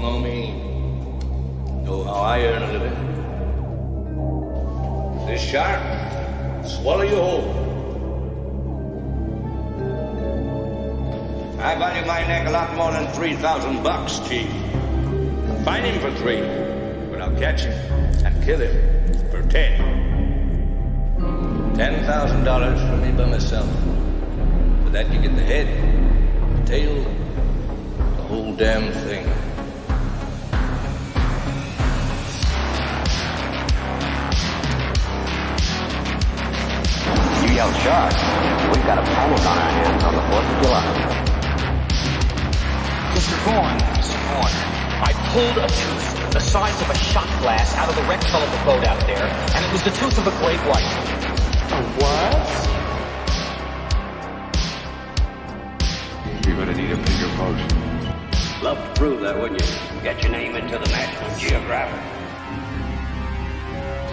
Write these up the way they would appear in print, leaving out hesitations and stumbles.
know me. Know how I earn a living. This shark, swallow you whole. I value my neck a lot more than $3,000, Chief. Find him for $3, but I'll catch him and kill him for $10. $10,000 for me by myself. For that you get the head, the tail, the whole damn thing. You yell shark, we've got a panic on our hands on the 4th of July. Mr. Vaughn, I pulled a tooth the size of a shot glass out of the wreck hull of the boat out there, and it was the tooth of a great white. A what? You're gonna need a bigger boat. Love to prove that, wouldn't you? Get your name into the National Geographic.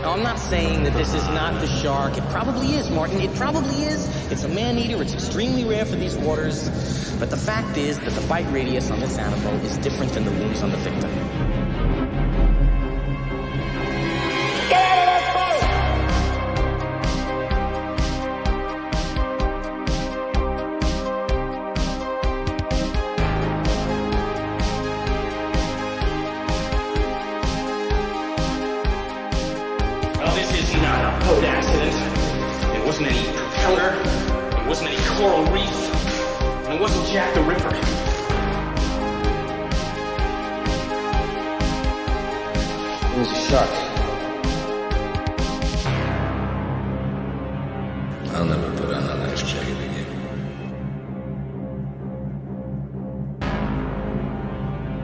No, I'm not saying that this is not the shark. It probably is, Martin. It probably is. It's a man-eater. It's extremely rare for these waters. But the fact is that the bite radius on this animal is different than the wounds on the victim. Get out of that boat! Well, this is not a boat accident. It wasn't any propeller. It wasn't any coral reef. And it wasn't Jack the Ripper. It was a shark. I'll never put on a nice jacket again.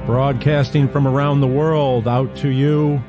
Broadcasting from around the world out to you.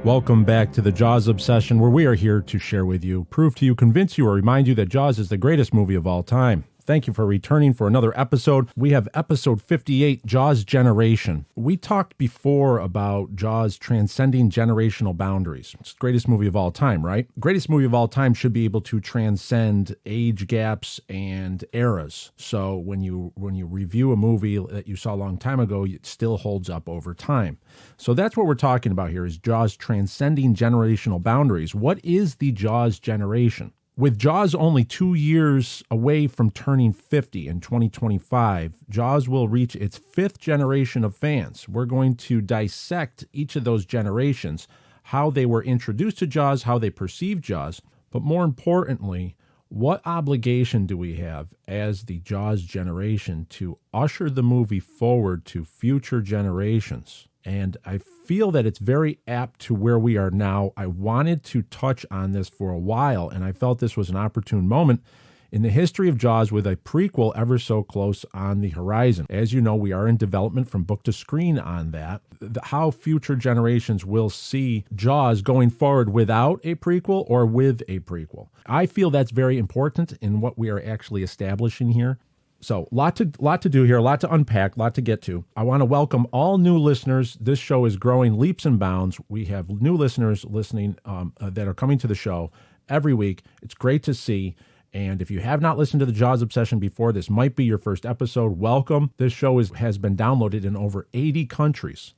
Welcome back to the Jaws Obsession, where we are here to share with you, prove to you, convince you, or remind you that Jaws is the greatest movie of all time. Thank you for returning for another episode. We have episode 58, Jaws Generation. We talked before about Jaws transcending generational boundaries. It's the greatest movie of all time, right? Greatest movie of all time should be able to transcend age gaps and eras. So when you review a movie that you saw a long time ago, it still holds up over time. So that's what we're talking about here, is Jaws transcending generational boundaries. What is the Jaws generation? With Jaws only 2 years away from turning 50 in 2025, Jaws will reach its 5th generation of fans. We're going to dissect each of those generations, how they were introduced to Jaws, how they perceive Jaws, but more importantly, what obligation do we have as the Jaws generation to usher the movie forward to future generations? And I feel that it's very apt to where we are now. I wanted to touch on this for a while, and I felt this was an opportune moment in the history of Jaws with a prequel ever so close on the horizon. As you know, we are in development from book to screen on that. How future generations will see Jaws going forward without a prequel or with a prequel. I feel that's very important in what we are actually establishing here. So, lot to do here, a lot to unpack, a lot to get to. I want to welcome all new listeners. This show is growing leaps and bounds. We have new listeners listening that are coming to the show every week. It's great to see. And if you have not listened to the Jaws Obsession before, this might be your first episode. Welcome. This show has been downloaded in over 80 countries.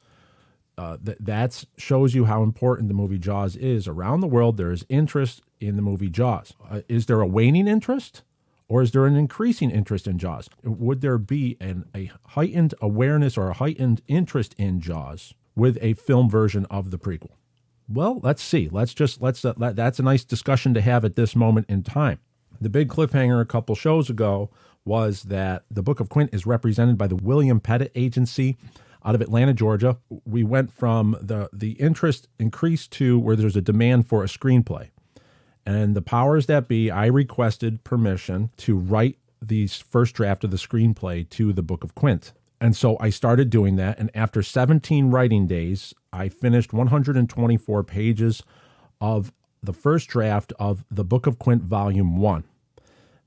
That shows you how important the movie Jaws is. Around the world, there is interest in the movie Jaws. Is there a waning interest? Or is there an increasing interest in Jaws? Would there be a heightened awareness or a heightened interest in Jaws with a film version of the prequel? Well, let's see. That's a nice discussion to have at this moment in time. The big cliffhanger a couple shows ago was that the Book of Quint is represented by the William Pettit Agency out of Atlanta, Georgia. We went from the interest increased to where there's a demand for a screenplay. And the powers that be, I requested permission to write the first draft of the screenplay to the Book of Quint. And so I started doing that. And after 17 writing days, I finished 124 pages of the first draft of the Book of Quint Volume 1.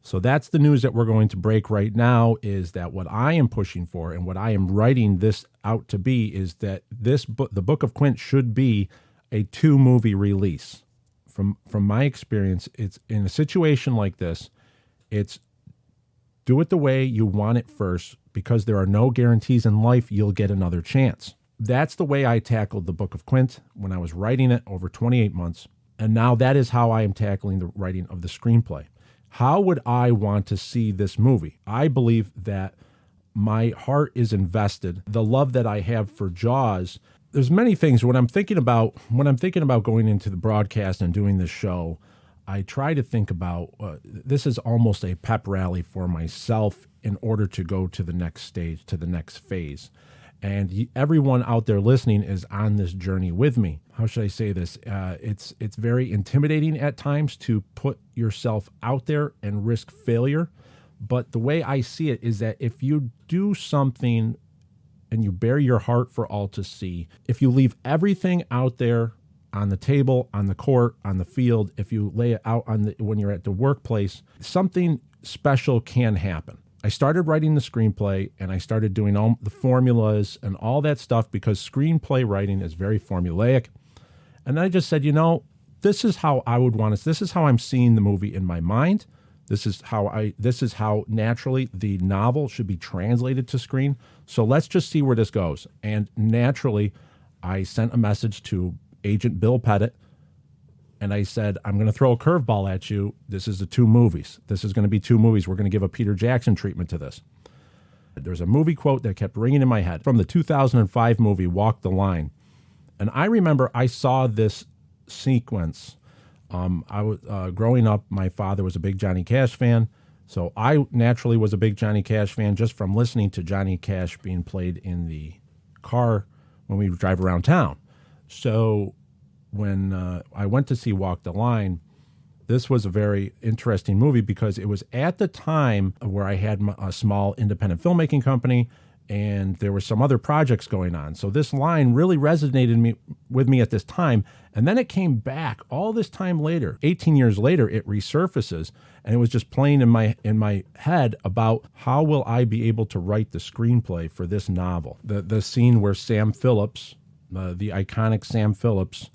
So that's the news that we're going to break right now, is that what I am pushing for and what I am writing this out to be is that the Book of Quint should be a 2-movie release. From my experience, it's in a situation like this, it's do it the way you want it first, because there are no guarantees in life you'll get another chance. that's the way I tackled the Book of Quint when I was writing it over 28 months. And now that is how I am tackling the writing of the screenplay. How would I want to see this movie? I believe that my heart is invested. The love that I have for Jaws, there's many things when I'm thinking about going into the broadcast and doing this show, I try to think about this is almost a pep rally for myself in order to go to the next stage, to the next phase. And everyone out there listening is on this journey with me. How should I say this? It's very intimidating at times to put yourself out there and risk failure. But the way I see it is that if you do something and you bare your heart for all to see, if you leave everything out there on the table, on the court, on the field, if you lay it out when you're at the workplace, something special can happen. I started writing the screenplay and I started doing all the formulas and all that stuff because screenplay writing is very formulaic. And I just said, this is how I would want it. This is how I'm seeing the movie in my mind. This is how naturally the novel should be translated to screen. So let's just see where this goes. And naturally, I sent a message to Agent Bill Pettit, and I said, I'm going to throw a curveball at you. This is the 2 movies. This is going to be 2 movies. We're going to give a Peter Jackson treatment to this. There's a movie quote that kept ringing in my head from the 2005 movie Walk the Line. And I remember I saw this sequence. I was growing up, my father was a big Johnny Cash fan. So I naturally was a big Johnny Cash fan just from listening to Johnny Cash being played in the car when we drive around town. So when I went to see Walk the Line, this was a very interesting movie because it was at the time where I had a small independent filmmaking company and there were some other projects going on. So this line really resonated with me at this time. And then it came back all this time later. 18 years later, it resurfaces. And it was just playing in my head about how will I be able to write the screenplay for this novel. The scene where Sam Phillips, the iconic Sam Phillips,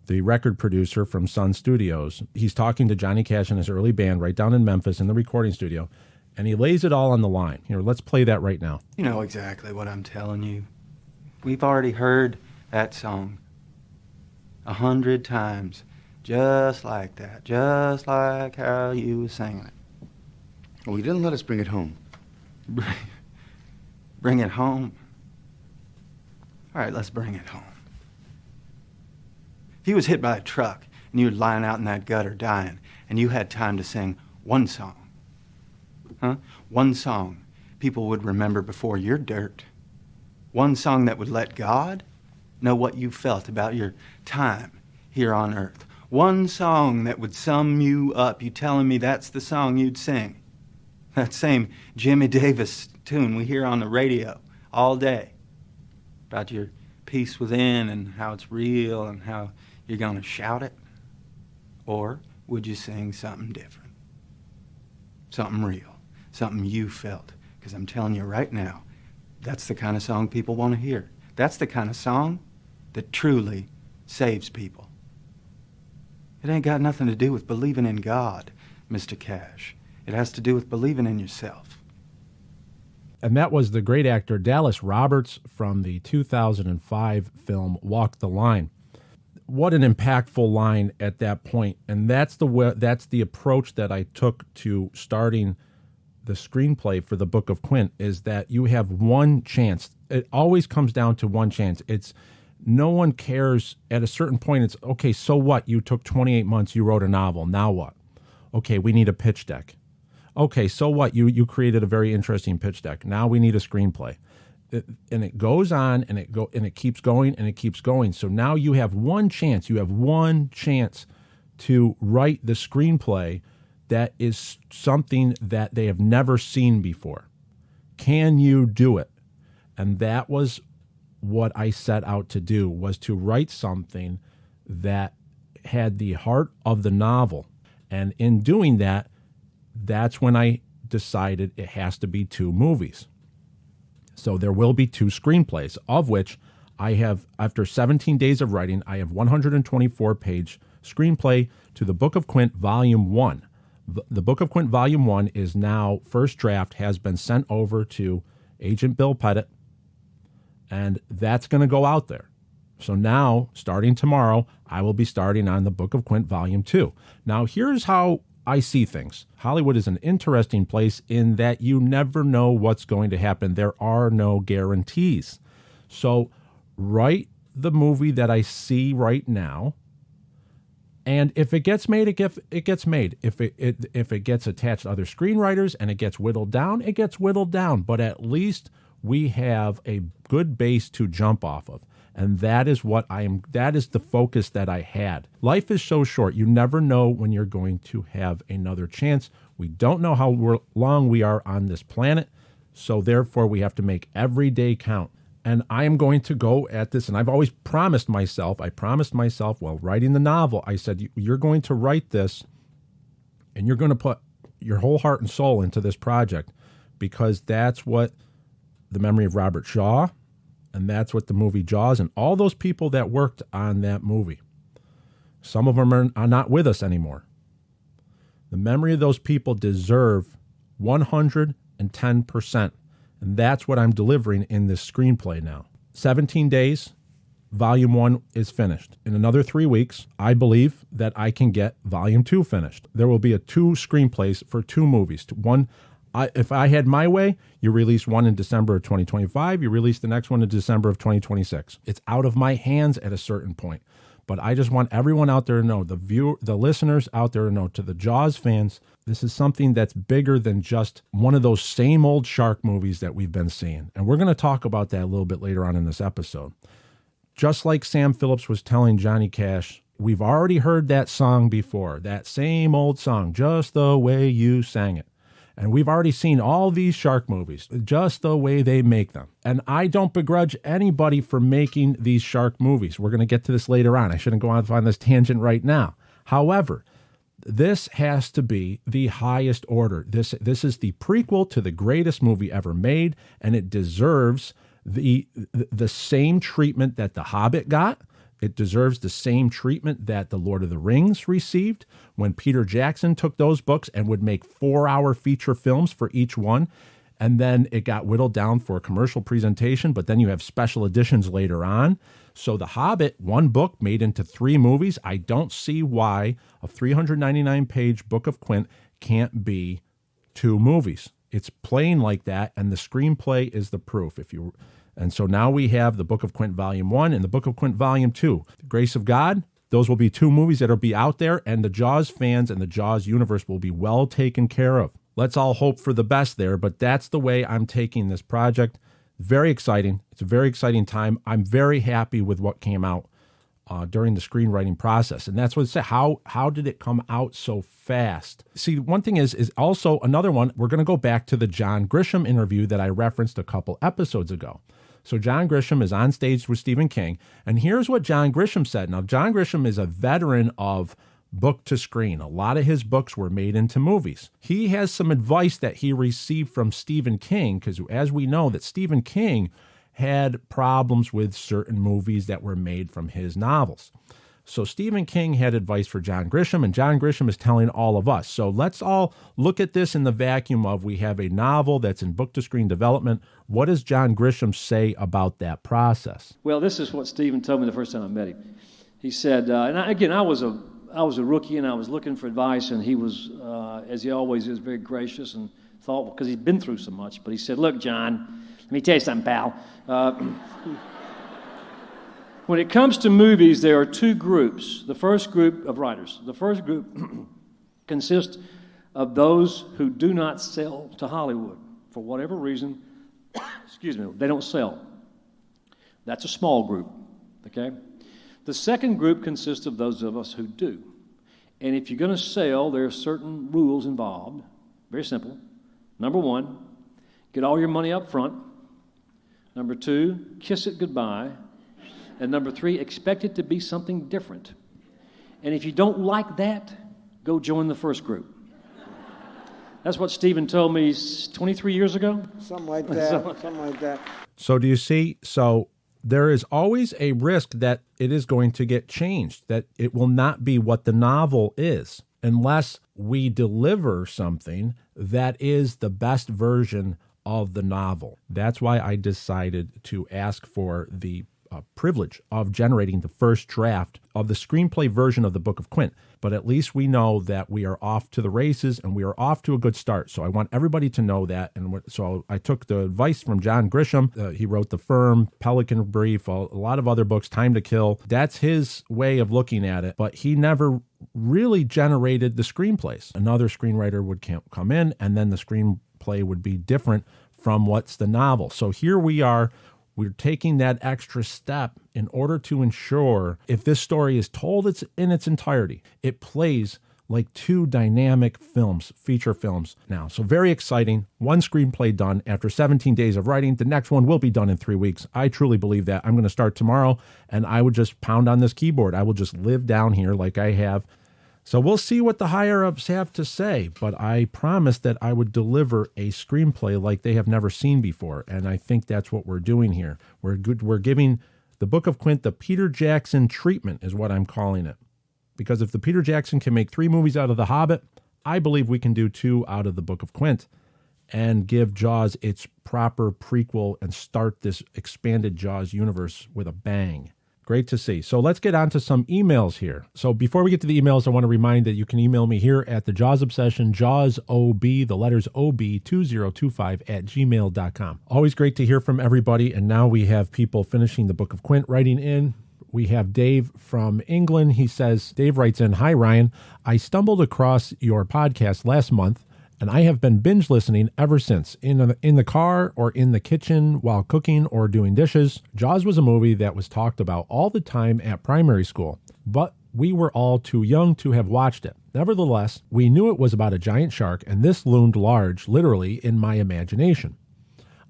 the record producer from Sun Studios, he's talking to Johnny Cash and his early band right down in Memphis in the recording studio, and he lays it all on the line. Let's play that right now. You know exactly what I'm telling you. We've already heard that song 100 times, just like that, just like how you were singing it. Well, you didn't let us bring it home. Bring it home? All right, let's bring it home. If you was hit by a truck and you were lying out in that gutter dying and you had time to sing one song, one song people would remember before your dirt, one song that would let God know what you felt about your time here on earth, one song that would sum you up. You telling me that's the song you'd sing? That same Jimmy Davis tune we hear on the radio all day about your peace within and how it's real and how you're going to shout it? Or would you sing something different? Something real, something you felt? Because I'm telling you right now, that's the kind of song people want to hear. That's the kind of song that truly saves people. It ain't got nothing to do with believing in God, Mr. Cash. It has to do with believing in yourself. And that was the great actor Dallas Roberts from the 2005 film Walk the Line. What an impactful line at that point. And that's the approach that I took to starting the screenplay for the Book of Quint, is that you have one chance. It always comes down to one chance. It's no one cares at a certain point. It's okay, so what? You took 28 months, you wrote a novel. Now what? Okay, we need a pitch deck. Okay, so what? You created a very interesting pitch deck. Now we need a screenplay. And it goes on and it keeps going and it keeps going. So now you have one chance. You have one chance to write the screenplay that is something that they have never seen before. Can you do it? And that was what I set out to do, was to write something that had the heart of the novel. And in doing that, that's when I decided it has to be 2 movies. So there will be 2 screenplays, of which I have, after 17 days of writing, I have 124-page screenplay to the Book of Quint Volume 1. The Book of Quint Volume 1 is now, first draft has been sent over to Agent Bill Pettit, And that's going to go out there. So now, starting tomorrow, I will be starting on the Book of Quint Volume 2. Now, here's how I see things. Hollywood is an interesting place in that you never know what's going to happen. There are no guarantees. So write the movie that I see right now, and if it gets made, it gets made. If it gets attached to other screenwriters and it gets whittled down, it gets whittled down. But at least we have a good base to jump off of. And that is that is the focus that I had. Life is so short. You never know when you're going to have another chance. We don't know how long we are on this planet. So therefore, we have to make every day count. And I am going to go at this. And I've always promised myself while writing the novel, I said, you're going to write this and you're going to put your whole heart and soul into this project, because that's what the memory of Robert Shaw, and that's what the movie Jaws and all those people that worked on that movie. Some of them are not with us anymore. The memory of those people deserve 110%. And that's what I'm delivering in this screenplay now. 17 days, Volume 1 is finished. In another 3 weeks, I believe that I can get Volume 2 finished. There will be 2 screenplays for 2 movies. One, if I had my way, you release one in December of 2025, you release the next one in December of 2026. It's out of my hands at a certain point. But I just want everyone out there to know, the listeners out there to know, to the Jaws fans, this is something that's bigger than just one of those same old shark movies that we've been seeing. And we're going to talk about that a little bit later on in this episode. Just like Sam Phillips was telling Johnny Cash, we've already heard that song before, that same old song, just the way you sang it. And we've already seen all these shark movies, just the way they make them. And I don't begrudge anybody for making these shark movies. We're going to get to this later on. I shouldn't go on this tangent right now. However, this has to be the highest order. This is the prequel to the greatest movie ever made, and it deserves the same treatment that The Hobbit got. It deserves the same treatment that The Lord of the Rings received when Peter Jackson took those books and would make 4-hour feature films for each one. And then it got whittled down for a commercial presentation, but then you have special editions later on. So The Hobbit, one book made into 3 movies. I don't see why a 399-page Book of Quint can't be 2 movies. It's plain like that, and the screenplay is the proof. And so now we have the Book of Quint Volume 1 and the Book of Quint Volume 2. The Grace of God, those will be 2 movies that will be out there, and the Jaws fans and the Jaws universe will be well taken care of. Let's all hope for the best there, but that's the way I'm taking this project. Very exciting. It's a very exciting time. I'm very happy with what came out during the screenwriting process. And that's what it said. How did it come out so fast? See, one thing is also another one, we're going to go back to the John Grisham interview that I referenced a couple episodes ago. So John Grisham is on stage with Stephen King, and here's what John Grisham said. Now, John Grisham is a veteran of book to screen. A lot of his books were made into movies. He has some advice that he received from Stephen King, because as we know that Stephen King had problems with certain movies that were made from his novels. So Stephen King had advice for John Grisham, and John Grisham is telling all of us. So let's all look at this in the vacuum of, we have a novel that's in book-to-screen development. What does John Grisham say about that process? Well, this is what Stephen told me the first time I met him. He said, I was a rookie, and I was looking for advice, and he was, as he always is, very gracious and thoughtful, because he'd been through so much. But he said, look, John, let me tell you something, pal. When it comes to movies, there are 2 groups. The first group of writers. The first group consists of those who do not sell to Hollywood. For whatever reason, they don't sell. That's a small group, okay? The second group consists of those of us who do. And if you're going to sell, there are certain rules involved. Very simple. Number 1, get all your money up front. Number 2, kiss it goodbye. And number 3, expect it to be something different. And if you don't like that, go join the first group. That's what Stephen told me 23 years ago. Something like that. So do you see? So there is always a risk that it is going to get changed, that it will not be what the novel is, unless we deliver something that is the best version of the novel. That's why I decided to ask for the privilege of generating the first draft of the screenplay version of the Book of Quint. But at least we know that we are off to the races and we are off to a good start. So I want everybody to know that. And so I took the advice from John Grisham. He wrote The Firm, Pelican Brief, a lot of other books, Time to Kill. That's his way of looking at it. But he never really generated the screenplays. Another screenwriter would come in, and then the screenplay would be different from what's the novel. So here we are. We're taking that extra step in order to ensure if this story is told in its entirety, it plays like two dynamic films, feature films now. So very exciting. One screenplay done after 17 days of writing. The next one will be done in 3 weeks. I truly believe that. I'm going to start tomorrow, and I would just pound on this keyboard. I will just live down here like I have. So we'll see what the higher-ups have to say, but I promised that I would deliver a screenplay like they have never seen before, and I think that's what we're doing here. We're giving the Book of Quint the Peter Jackson treatment is what I'm calling it. Because if the Peter Jackson can make 3 movies out of The Hobbit, I believe we can do 2 out of the Book of Quint and give Jaws its proper prequel and start this expanded Jaws universe with a bang. Great to see. So let's get on to some emails here. So before we get to the emails, I want to remind that you can email me here at the Jaws Obsession, JawsOB, the letters OB2025 at gmail.com. Always great to hear from everybody. And now we have people finishing the Book of Quint writing in. We have Dave from England. He says, Dave writes in, "Hi, Ryan. I stumbled across your podcast last month, and I have been binge listening ever since, in the car or in the kitchen while cooking or doing dishes. Jaws was a movie that was talked about all the time at primary school, but we were all too young to have watched it. Nevertheless, we knew it was about a giant shark, and this loomed large, literally, in my imagination.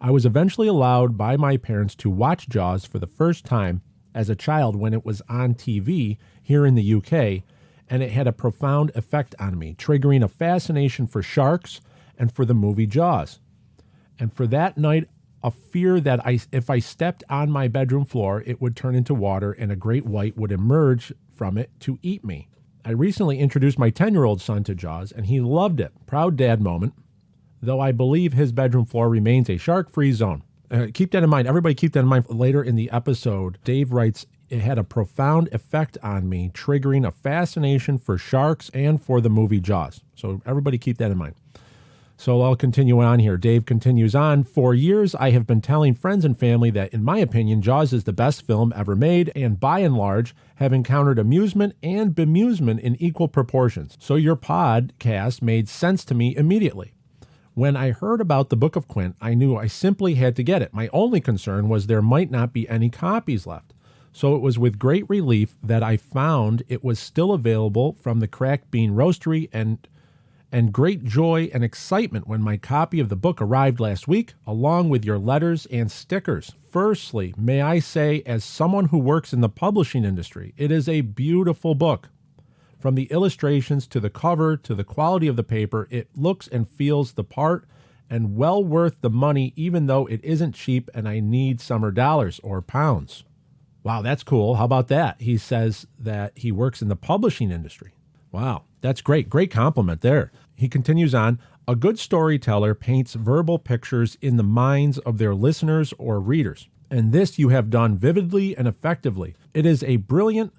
I was eventually allowed by my parents to watch Jaws for the first time as a child when it was on TV here in the UK, and it had a profound effect on me, triggering a fascination for sharks and for the movie Jaws. And for that night, a fear that if I stepped on my bedroom floor, it would turn into water and a great white would emerge from it to eat me. I recently introduced my 10-year-old son to Jaws, and he loved it. Proud dad moment, though I believe his bedroom floor remains a shark-free zone." Keep that in mind. Everybody keep that in mind. Later in the episode, Dave writes, "It had a profound effect on me, triggering a fascination for sharks and for the movie Jaws." So everybody keep that in mind. So I'll continue on here. Dave continues on, "For years, I have been telling friends and family that, in my opinion, Jaws is the best film ever made, and by and large, have encountered amusement and bemusement in equal proportions. So your podcast made sense to me immediately. When I heard about the Book of Quint, I knew I simply had to get it. My only concern was there might not be any copies left. So it was with great relief that I found it was still available from the Cracked Bean Roastery, and great joy and excitement when my copy of the book arrived last week, along with your letters and stickers. Firstly, may I say, as someone who works in the publishing industry, it is a beautiful book. From the illustrations to the cover to the quality of the paper, it looks and feels the part and well worth the money, even though it isn't cheap and I need summer dollars or pounds." Wow, that's cool. How about that? He says that he works in the publishing industry. Wow, that's great. Great compliment there. He continues on, "A good storyteller paints verbal pictures in the minds of their listeners or readers, and this you have done vividly and effectively. It is a brilliant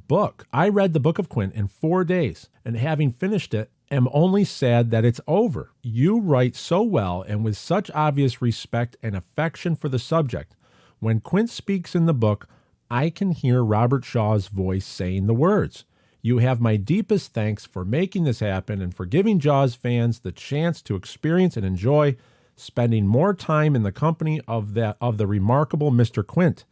book. I read the Book of Quint in 4 days, and having finished it, am only sad that it's over. You write so well and with such obvious respect and affection for the subject. When Quint speaks in the book, I can hear Robert Shaw's voice saying the words. You have my deepest thanks for making this happen and for giving Jaws fans the chance to experience and enjoy spending more time in the company of the remarkable Mr. Quint.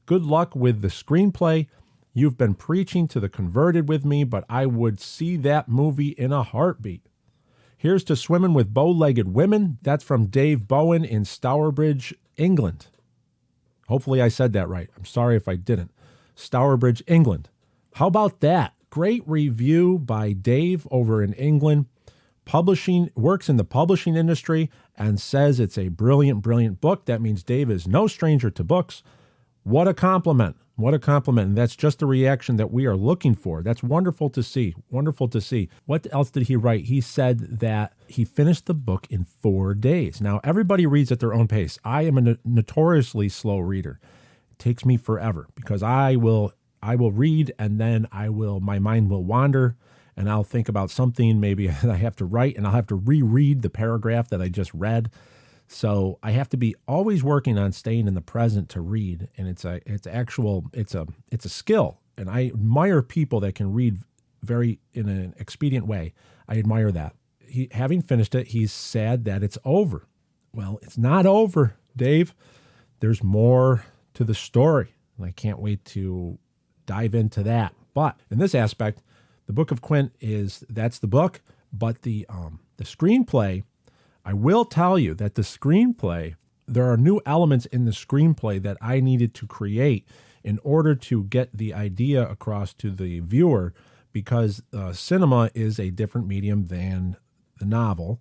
Good luck with the screenplay. You've been preaching to the converted with me, but I would see that movie in a heartbeat. Here's to swimming with bow-legged women." That's from Dave Bowen in Stourbridge, England. Hopefully I said that right. I'm sorry if I didn't. Stourbridge, England. How about that? Great review by Dave over in England. Works in the publishing industry and says it's a brilliant book. That means Dave is no stranger to books. What a compliment. What a compliment. And that's just the reaction that we are looking for. That's wonderful to see. Wonderful to see. What else did he write? He said that he finished the book in 4 days. Now, everybody reads at their own pace. I am a notoriously slow reader. It takes me forever because I will read and then my mind will wander and I'll think about something maybe I have to write and I'll have to reread the paragraph that I just read. So I have to be always working on staying in the present to read, and it's a skill. And I admire people that can read very in an expedient way. I admire that. Having finished it, he's sad that it's over. Well, it's not over, Dave. There's more to the story, and I can't wait to dive into that. But in this aspect, the Book of Quint that's the book, but the screenplay. I will tell you that the screenplay, there are new elements in the screenplay that I needed to create in order to get the idea across to the viewer, because cinema is a different medium than the novel.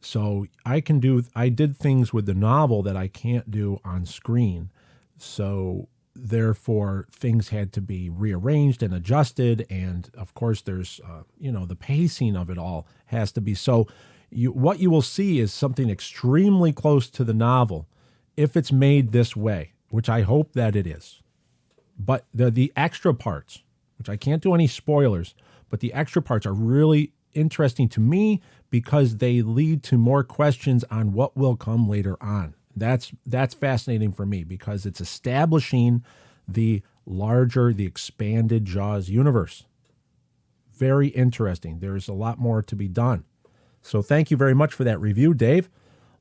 So I did things with the novel that I can't do on screen. So therefore, things had to be rearranged and adjusted. And of course, there's, the pacing of it all has to be so. What you will see is something extremely close to the novel if it's made this way, which I hope that it is. But the extra parts, which I can't do any spoilers, but the extra parts are really interesting to me because they lead to more questions on what will come later on. That's fascinating for me because it's establishing the expanded Jaws universe. Very interesting. There's a lot more to be done. So thank you very much for that review, Dave.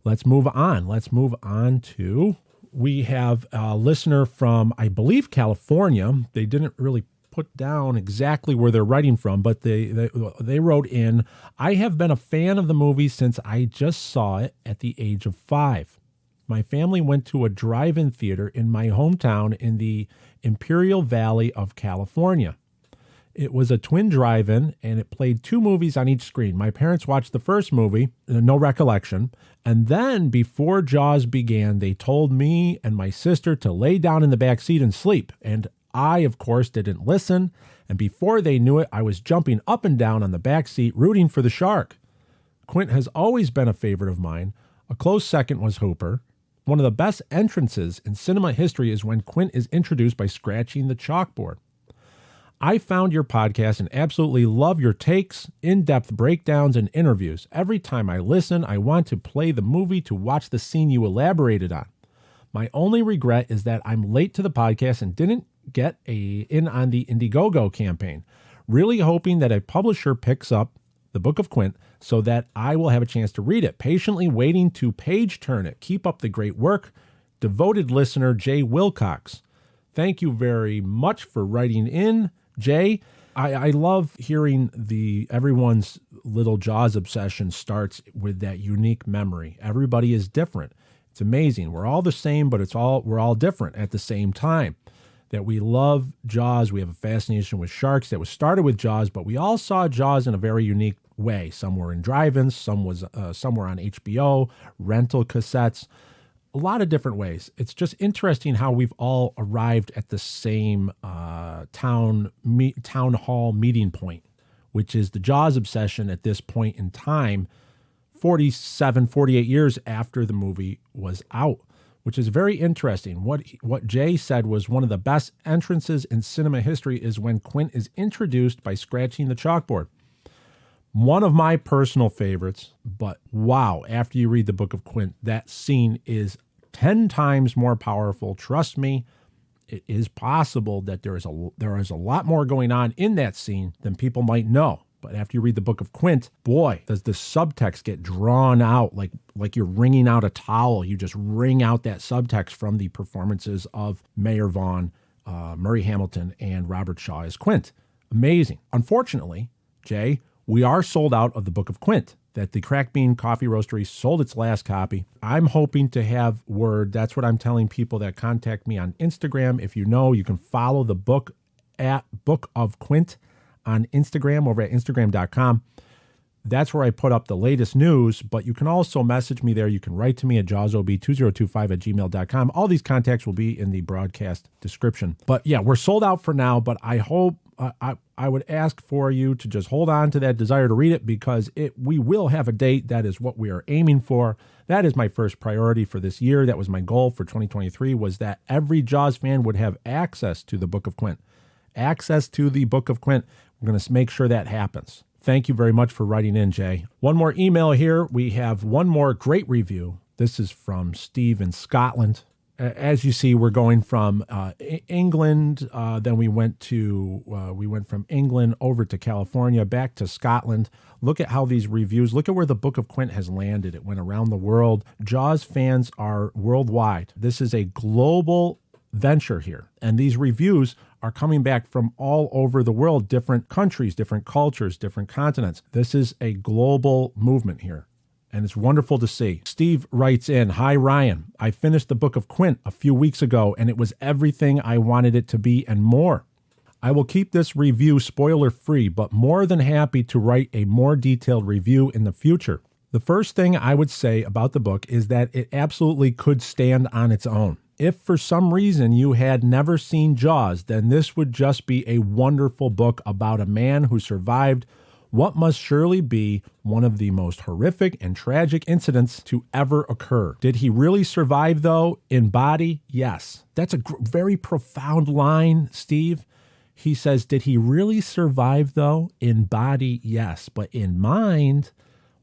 Let's move on. We have a listener from, I believe, California. They didn't really put down exactly where they're writing from, but they wrote in, I have been a fan of the movie since I just saw it at the age of 5. My family went to a drive-in theater in my hometown in the Imperial Valley of California. It was a twin drive-in, and it played 2 movies on each screen. My parents watched the first movie, no recollection, and then before Jaws began, they told me and my sister to lay down in the back seat and sleep, and I, of course, didn't listen, and before they knew it, I was jumping up and down on the back seat, rooting for the shark. Quint has always been a favorite of mine. A close second was Hooper. One of the best entrances in cinema history is when Quint is introduced by scratching the chalkboard. I found your podcast and absolutely love your takes, in-depth breakdowns, and interviews. Every time I listen, I want to play the movie to watch the scene you elaborated on. My only regret is that I'm late to the podcast and didn't get in on the Indiegogo campaign. Really hoping that a publisher picks up the Book of Quint so that I will have a chance to read it. Patiently waiting to page turn it. Keep up the great work. Devoted listener, Jay Wilcox. Thank you very much for writing in, Jay. I love hearing everyone's little Jaws obsession starts with that unique memory. Everybody is different. It's amazing. We're all the same, but we're all different at the same time. That we love Jaws. We have a fascination with sharks that was started with Jaws, but we all saw Jaws in a very unique way. Some were in drive-ins, some were on HBO, rental cassettes. A lot of different ways. It's just interesting how we've all arrived at the same town hall meeting point, which is the Jaws obsession at this point in time, 48 years after the movie was out, which is very interesting. What Jay said was one of the best entrances in cinema history is when Quint is introduced by scratching the chalkboard. One of my personal favorites, but wow, after you read the Book of Quint, that scene is 10 times more powerful. Trust me, it is possible that there is a lot more going on in that scene than people might know. But after you read the Book of Quint, boy, does the subtext get drawn out like you're wringing out a towel. You just wring out that subtext from the performances of Mayor Vaughn, Murray Hamilton, and Robert Shaw as Quint. Amazing. Unfortunately, Jay, we are sold out of the Book of Quint. That the Crack Bean Coffee Roastery sold its last copy. I'm hoping to have word. That's what I'm telling people that contact me on Instagram. If you know, you can follow the book at Book of Quint on Instagram over at Instagram.com. That's where I put up the latest news, but you can also message me there. You can write to me at jawsob2025@gmail.com. All these contacts will be in the broadcast description. But yeah, we're sold out for now, but I hope, I would ask for you to just hold on to that desire to read it, because we will have a date. That is what we are aiming for. That is my first priority for this year. That was my goal for 2023, was that every Jaws fan would have access to the Book of Quint. Access to the Book of Quint. We're going to make sure that happens. Thank you very much for writing in, Jay. One more email here. We have one more great review. This is from Steve in Scotland. As you see, we're going from England. Then we went from England over to California, back to Scotland. Look at how these reviews, look at where the Book of Quint has landed. It went around the world. Jaws fans are worldwide. This is a global venture here. And these reviews are coming back from all over the world, different countries, different cultures, different continents. This is a global movement here, and it's wonderful to see. Steve writes in, "Hi, Ryan. I finished the Book of Quint a few weeks ago, and it was everything I wanted it to be and more. I will keep this review spoiler-free, but more than happy to write a more detailed review in the future. The first thing I would say about the book is that it absolutely could stand on its own. If for some reason you had never seen Jaws, then this would just be a wonderful book about a man who survived what must surely be one of the most horrific and tragic incidents to ever occur. Did he really survive, though? In body, yes." That's a very profound line, Steve. He says, did he really survive, though? In body, yes. But in mind,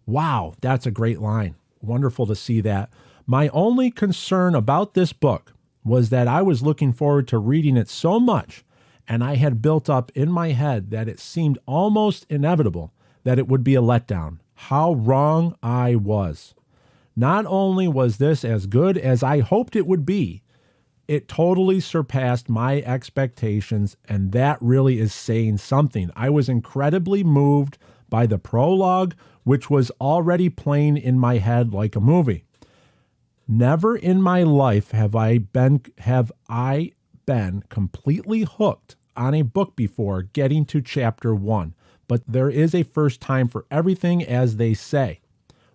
wow, that's a great line. Wonderful to see that. My only concern about this book was that I was looking forward to reading it so much, and I had built up in my head that it seemed almost inevitable that it would be a letdown. How wrong I was. Not only was this as good as I hoped it would be, it totally surpassed my expectations, and that really is saying something. I was incredibly moved by the prologue, which was already playing in my head like a movie. Never in my life have I been completely hooked on a book before getting to chapter 1, but there is a first time for everything, as they say.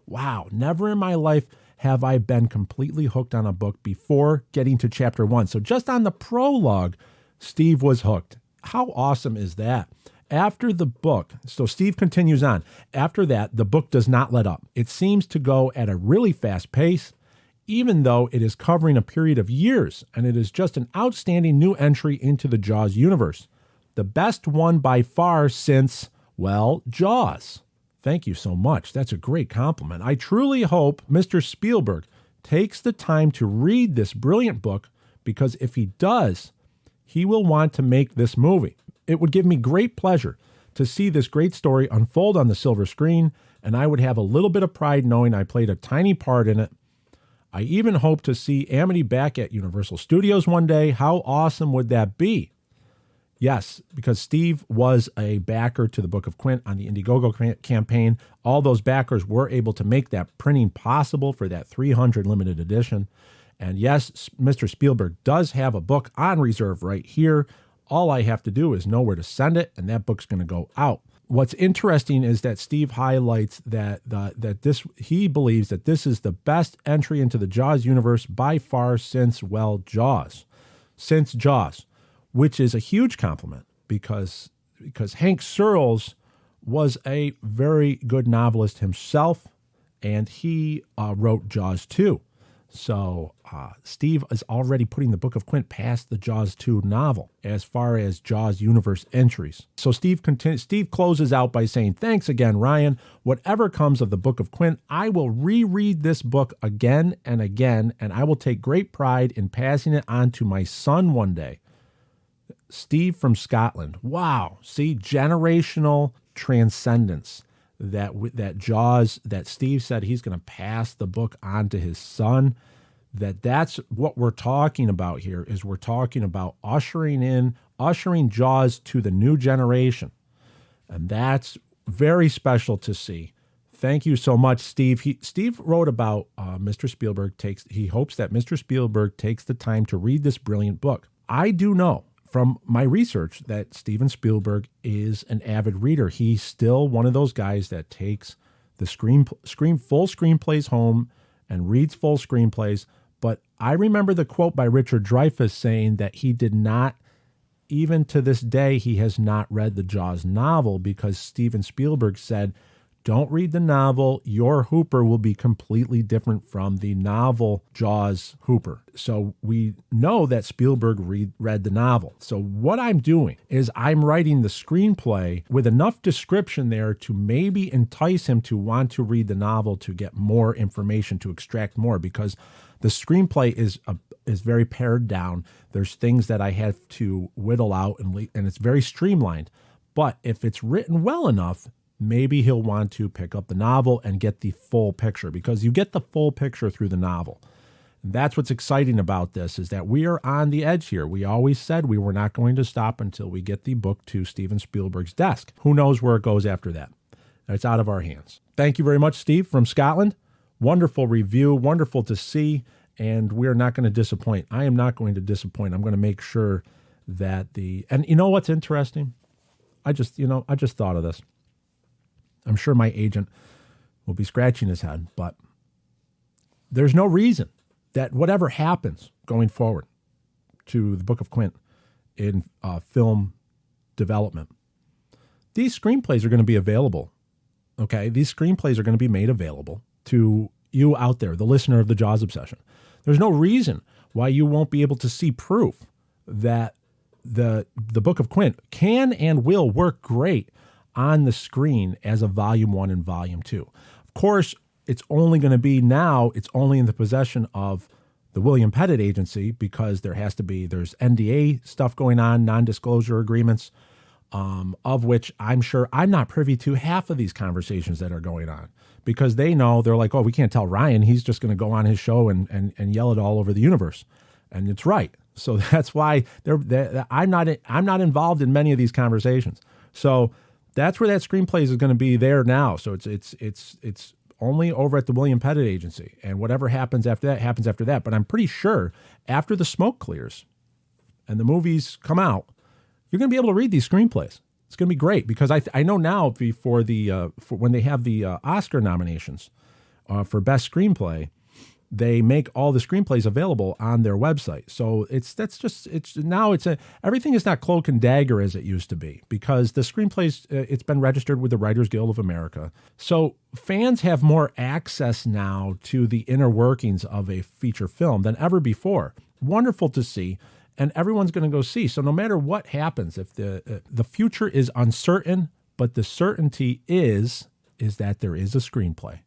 Wow, never in my life have I been completely hooked on a book before getting to chapter 1. So just on the prologue, Steve was hooked. How awesome is that? After the book, so Steve continues on. After that, the book does not let up. It seems to go at a really fast pace, even though it is covering a period of years, and it is just an outstanding new entry into the Jaws universe. The best one by far since, well, Jaws. Thank you so much. That's a great compliment. I truly hope Mr. Spielberg takes the time to read this brilliant book, because if he does, he will want to make this movie. It would give me great pleasure to see this great story unfold on the silver screen, and I would have a little bit of pride knowing I played a tiny part in it. I even hope to see Amity back at Universal Studios one day. How awesome would that be? Yes, because Steve was a backer to the Book of Quint on the Indiegogo campaign. All those backers were able to make that printing possible for that 300 limited edition. And yes, Mr. Spielberg does have a book on reserve right here. All I have to do is know where to send it, and that book's going to go out. What's interesting is that Steve highlights that he believes that this is the best entry into the Jaws universe by far since Jaws, which is a huge compliment because Hank Searles was a very good novelist himself, and he wrote Jaws 2. So Steve is already putting the Book of Quint past the Jaws 2 novel as far as Jaws universe entries. So Steve closes out by saying, "Thanks again, Ryan. Whatever comes of the Book of Quint, I will reread this book again and again, and I will take great pride in passing it on to my son one day." Steve from Scotland. Wow. See, generational transcendence. That Jaws, that Steve said he's going to pass the book on to his son. That's what we're talking about here, is we're talking about ushering Jaws to the new generation. And that's very special to see. Thank you so much, Steve. Steve wrote about Mr. Spielberg he hopes that Mr. Spielberg takes the time to read this brilliant book. I do know from my research that Steven Spielberg is an avid reader. He's still one of those guys that takes the full screenplays home and reads full screenplays. But I remember the quote by Richard Dreyfuss saying that he did not, even to this day, he has not read the Jaws novel because Steven Spielberg said, don't read the novel. Your Hooper will be completely different from the novel Jaws Hooper. So we know that Spielberg read the novel. So what I'm doing is I'm writing the screenplay with enough description there to maybe entice him to want to read the novel to get more information, to extract more, because the screenplay is very pared down. There's things that I have to whittle out, and it's very streamlined. But if it's written well enough, maybe he'll want to pick up the novel and get the full picture, because you get the full picture through the novel. And that's what's exciting about this, is that we are on the edge here. We always said we were not going to stop until we get the book to Steven Spielberg's desk. Who knows where it goes after that? It's out of our hands. Thank you very much, Steve, from Scotland. Wonderful review, wonderful to see, and we are not going to disappoint. I am not going to disappoint. I'm going to make sure that and you know what's interesting? I just thought of this. I'm sure my agent will be scratching his head, but there's no reason that whatever happens going forward to the Book of Quint in film development, these screenplays are going to be available. Okay, these screenplays are going to be made available to you out there, the listener of the Jaws Obsession. There's no reason why you won't be able to see proof that the Book of Quint can and will work great on the screen as a volume 1 and volume 2. Of course, it's only going to be now, it's only in the possession of the William Pettit Agency, because there's NDA stuff going on, non-disclosure agreements, of which I'm sure I'm not privy to half of these conversations that are going on, because they know, they're like, oh, we can't tell Ryan, he's just going to go on his show and yell it all over the universe. And it's right. So that's why I'm not involved in many of these conversations. So that's where that screenplay is going to be there now. So it's only over at the William Pettit Agency, and whatever happens after that happens after that. But I'm pretty sure after the smoke clears and the movies come out, you're going to be able to read these screenplays. It's going to be great, because I know now for when they have the Oscar nominations for Best Screenplay, they make all the screenplays available on their website. So everything is not cloak and dagger as it used to be, because the screenplays, it's been registered with the Writers Guild of America. So fans have more access now to the inner workings of a feature film than ever before. Wonderful to see. And everyone's going to go see. So no matter what happens, if the future is uncertain, but the certainty is that there is a screenplay,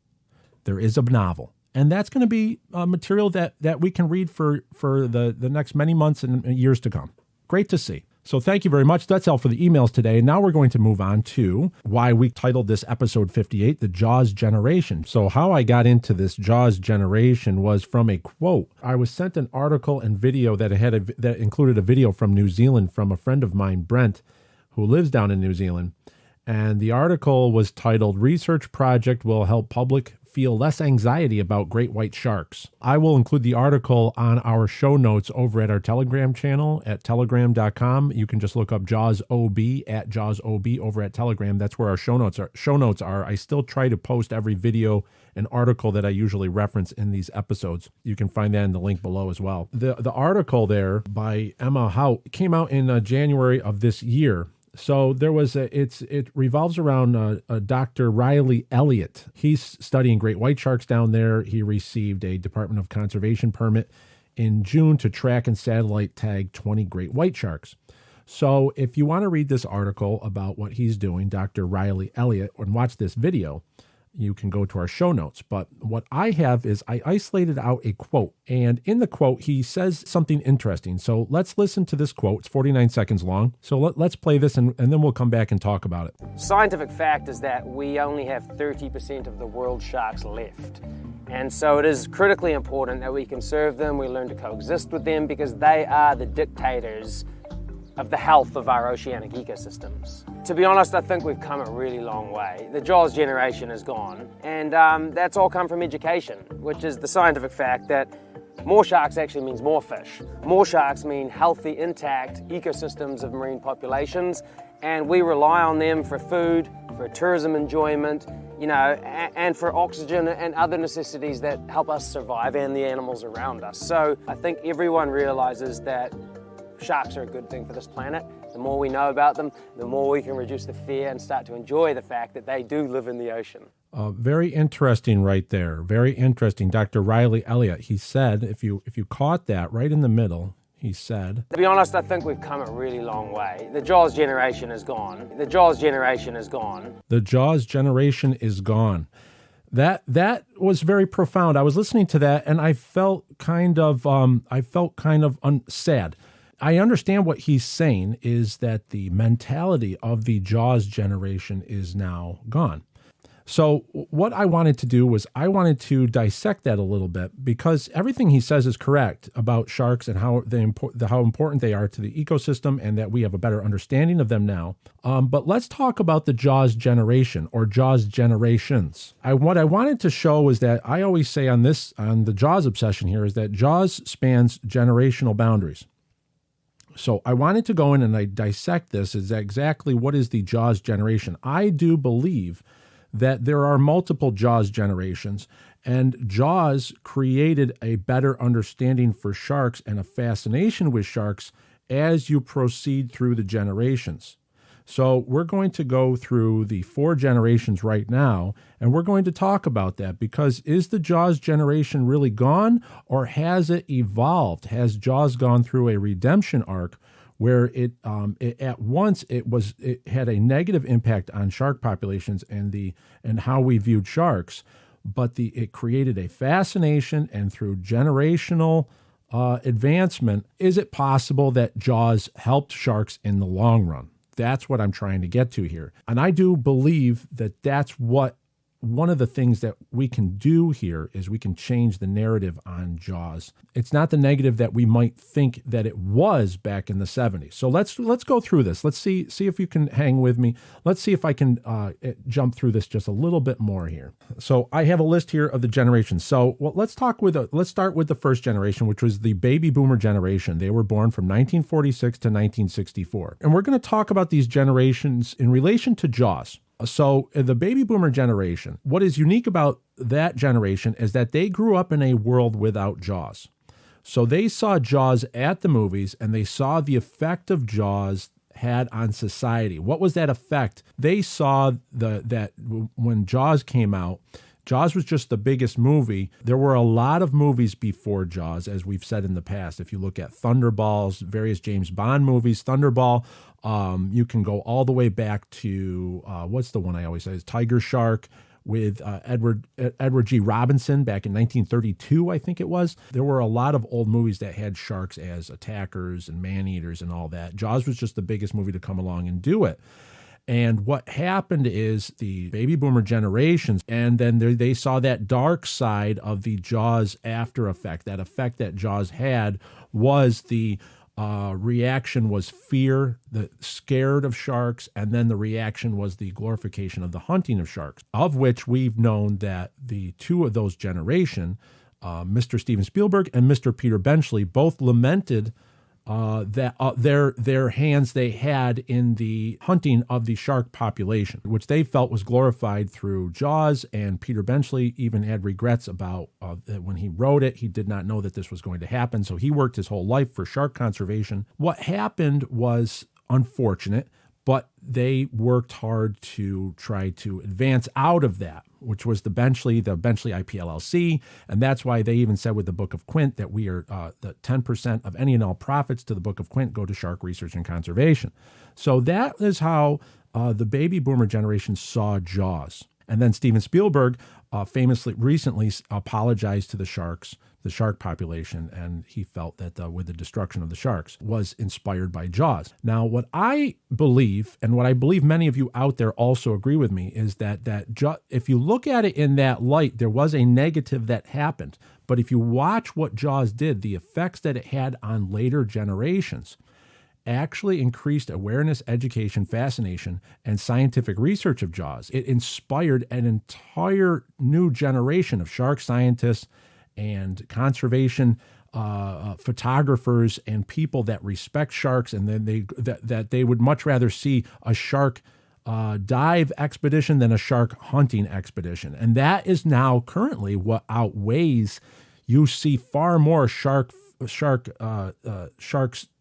there is a novel, and that's going to be material that we can read for the next many months and years to come. Great to see. So thank you very much. That's all for the emails today. Now we're going to move on to why we titled this episode 58, The Jaws Generation. So how I got into this Jaws generation was from a quote. I was sent an article and video that included a video from New Zealand from a friend of mine, Brent, who lives down in New Zealand. And the article was titled, Research Project Will Help Public Feel Less Anxiety About Great White Sharks. I will include the article on our show notes over at our Telegram channel at telegram.com. You can just look up JawsOB at JawsOB over at Telegram. That's where our show notes are. I still try to post every video and article that I usually reference in these episodes. You can find that in the link below as well. The article there by Emma Hout came out in January of this year. So there was it revolves around Dr. Riley Elliott. He's studying great white sharks down there. He received a Department of Conservation permit in June to track and satellite tag 20 great white sharks. So if you want to read this article about what he's doing, Dr. Riley Elliott, and watch this video, you can go to our show notes. But what I have is I isolated out a quote. And in the quote, he says something interesting. So let's listen to this quote. It's 49 seconds long. So let's play this and then we'll come back and talk about it. Scientific fact is that we only have 30% of the world's sharks left. And so it is critically important that we conserve them, we learn to coexist with them, because they are the dictators of the health of our oceanic ecosystems. To be honest, I think we've come a really long way. The Jaws generation is gone, and that's all come from education, which is the scientific fact that More sharks actually means more fish. More sharks mean healthy, intact ecosystems of marine populations, and we rely on them for food, for tourism enjoyment, and for oxygen and other necessities that help us survive and the animals around us. So I think everyone realizes that sharks are a good thing for this planet. The more we know about them, the more we can reduce the fear and start to enjoy the fact that they do live in the ocean. Very interesting right there. Very interesting. Dr. Riley Elliott, he said, if you caught that right in the middle, he said, to be honest, I think we've come a really long way. The Jaws generation is gone. The Jaws generation is gone. The Jaws generation is gone. That was very profound. I was listening to that and I felt kind of sad. I understand what he's saying is that the mentality of the Jaws generation is now gone. So what I wanted to do was I wanted to dissect that a little bit, because everything he says is correct about sharks and how important they are to the ecosystem, and that we have a better understanding of them now. But let's talk about the Jaws generation or Jaws generations. What I wanted to show is that I always say on the Jaws obsession here is that Jaws spans generational boundaries. So I wanted to go in and I dissect this as exactly what is the Jaws generation. I do believe that there are multiple Jaws generations, and Jaws created a better understanding for sharks and a fascination with sharks as you proceed through the generations. So we're going to go through the 4 generations right now, and we're going to talk about that, because is the Jaws generation really gone, or has it evolved? Has Jaws gone through a redemption arc where it at once it had a negative impact on shark populations and how we viewed sharks, but it created a fascination, and through generational advancement, is it possible that Jaws helped sharks in the long run? That's what I'm trying to get to here. And I do believe that that's what one of the things that we can do here is we can change the narrative on Jaws. It's not the negative that we might think that it was back in the 70s. So let's go through this. Let's see if you can hang with me. Let's see if I can jump through this just a little bit more here. So I have a list here of the generations. So let's start with the first generation, which was the baby boomer generation. They were born from 1946 to 1964. And we're going to talk about these generations in relation to Jaws. So the baby boomer generation, what is unique about that generation is that they grew up in a world without Jaws. So they saw Jaws at the movies, and they saw the effect of Jaws had on society. What was that effect? They saw that when Jaws came out, Jaws was just the biggest movie. There were a lot of movies before Jaws, as we've said in the past. If you look at Thunderballs, various James Bond movies, Thunderball, you can go all the way back to, what's the one I always say is Tiger Shark with Edward G. Robinson back in 1932, I think it was. There were a lot of old movies that had sharks as attackers and man-eaters and all that. Jaws was just the biggest movie to come along and do it. And what happened is the baby boomer generations, and then they saw that dark side of the Jaws after effect. That effect that Jaws had was the reaction was fear, the scared of sharks, and then the reaction was the glorification of the hunting of sharks, of which we've known that the two of those generation, Mr. Steven Spielberg and Mr. Peter Benchley, both lamented that their hands they had in the hunting of the shark population, which they felt was glorified through Jaws. And Peter Benchley even had regrets about that when he wrote it, he did not know that this was going to happen. So he worked his whole life for shark conservation. What happened was unfortunate, but they worked hard to try to advance out of that, which was the Benchley IP LLC. And that's why they even said with the Book of Quint that we are that 10% of any and all profits to the Book of Quint go to shark research and conservation. So that is how the baby boomer generation saw Jaws. And then Steven Spielberg famously recently apologized to the shark population, and he felt that with the destruction of the sharks was inspired by Jaws. Now, what I believe, and what I believe many of you out there also agree with me, is that if you look at it in that light, there was a negative that happened. But if you watch what Jaws did, the effects that it had on later generations actually increased awareness, education, fascination, and scientific research of Jaws. It inspired an entire new generation of shark scientists and conservation photographers and people that respect sharks, and then they would much rather see a shark dive expedition than a shark hunting expedition. And that is now currently what outweighs. You see far more shark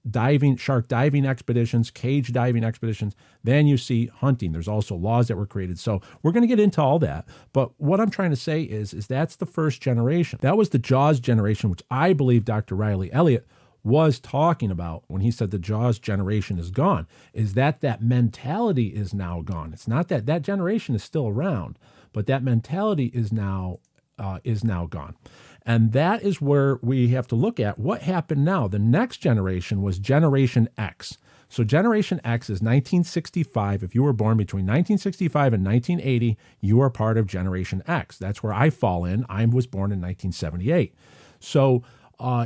diving expeditions, cage diving expeditions, than you see hunting. There's also laws that were created. So we're going to get into all that. But what I'm trying to say is that's the first generation. That was the Jaws generation, which I believe Dr. Riley Elliott was talking about when he said the Jaws generation is gone, is that mentality is now gone. It's not that generation is still around, but that mentality is now gone. And that is where we have to look at what happened now. The next generation was Generation X. So Generation X is 1965. If you were born between 1965 and 1980, you are part of Generation X. That's where I fall in. I was born in 1978. So